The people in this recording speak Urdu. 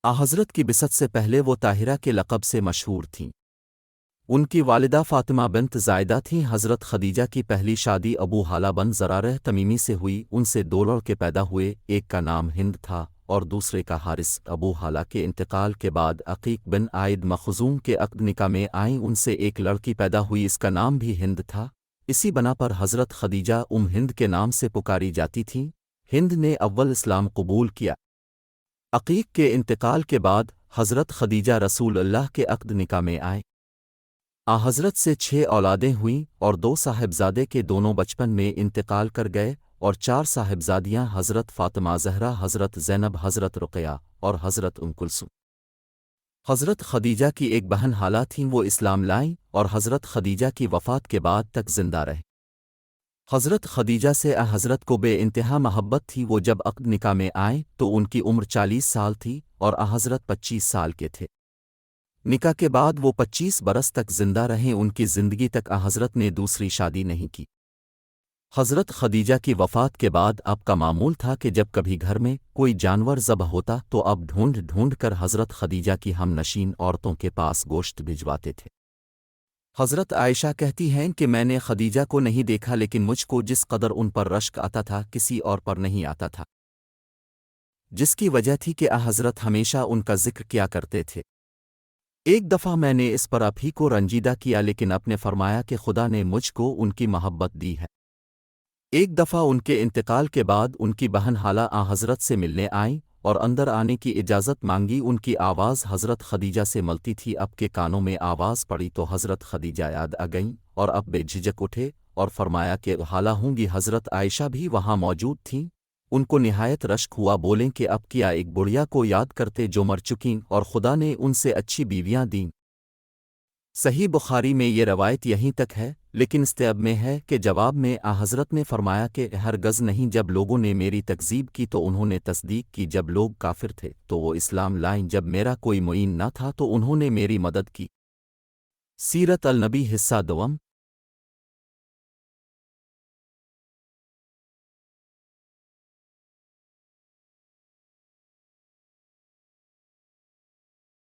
حضرت کی بعثت سے پہلے وہ طاہرہ کے لقب سے مشہور تھیں۔ ان کی والدہ فاطمہ بنت زائدہ تھیں۔ حضرت خدیجہ کی پہلی شادی ابو حالہ بن زرارہ تمیمی سے ہوئی۔ ان سے دو لڑکے پیدا ہوئے، ایک کا نام ہند تھا اور دوسرے کا حارث۔ ابو حالہ کے انتقال کے بعد عقیق بن عائد مخزوم کے عقد نکاح میں آئیں، ان سے ایک لڑکی پیدا ہوئی، اس کا نام بھی ہند تھا۔ اسی بنا پر حضرت خدیجہ ہند کے نام سے پکاری جاتی تھیں۔ ہند نے اول اسلام قبول کیا۔ عقیق کے انتقال کے بعد حضرت خدیجہ رسول اللہ کے عقد نکاح میں آئے۔ حضرت سے 6 اولادیں ہوئیں اور 2 صاحبزادے کے دونوں بچپن میں انتقال کر گئے، اور 4 صاحبزادیاں حضرت فاطمہ زہرا، حضرت زینب، حضرت رقیہ اور حضرت ام کلثوم۔ حضرت خدیجہ کی ایک بہن حالہ تھیں، وہ اسلام لائیں اور حضرت خدیجہ کی وفات کے بعد تک زندہ رہیں۔ حضرت خدیجہ سے حضرت کو بے انتہا محبت تھی۔ وہ جب عقد نکاح میں آئیں تو ان کی عمر 40 سال تھی اور حضرت 25 سال کے تھے۔ نکاح کے بعد وہ 25 برس تک زندہ رہیں۔ ان کی زندگی تک حضرت نے دوسری شادی نہیں کی۔ حضرت خدیجہ کی وفات کے بعد اب کا معمول تھا کہ جب کبھی گھر میں کوئی جانور ذبح ہوتا تو اب ڈھونڈ ڈھونڈ کر حضرت خدیجہ کی ہم نشین عورتوں کے پاس گوشت بھجواتے تھے۔ حضرت عائشہ کہتی ہیں کہ میں نے خدیجہ کو نہیں دیکھا، لیکن مجھ کو جس قدر ان پر رشک آتا تھا کسی اور پر نہیں آتا تھا، جس کی وجہ تھی کہ حضرت ہمیشہ ان کا ذکر کیا کرتے تھے۔ ایک دفعہ میں نے اس پر آپ ہی کو رنجیدہ کیا، لیکن اپنے فرمایا کہ خدا نے مجھ کو ان کی محبت دی ہے۔ ایک دفعہ ان کے انتقال کے بعد ان کی بہن حالہ حضرت سے ملنے آئیں اور اندر آنے کی اجازت مانگی۔ ان کی آواز حضرت خدیجہ سے ملتی تھی۔ اب کے کانوں میں آواز پڑی تو حضرت خدیجہ یاد آ گئیں اور اب بے جھجک اٹھے اور فرمایا کہ حالہ ہوں گی۔ حضرت عائشہ بھی وہاں موجود تھیں۔ ان کو نہایت رشک ہوا، بولیں کہ اب کیا ایک بڑھیا کو یاد کرتے جو مر چکیں اور خدا نے ان سے اچھی بیویاں دیں۔ صحیح بخاری میں یہ روایت یہیں تک ہے، لیکن استیاب میں ہے کہ جواب میں حضرت نے فرمایا کہ ہرگز نہیں، جب لوگوں نے میری تکذیب کی تو انہوں نے تصدیق کی، جب لوگ کافر تھے تو وہ اسلام لائیں، جب میرا کوئی معین نہ تھا تو انہوں نے میری مدد کی۔ سیرت النبی حصہ دوم۔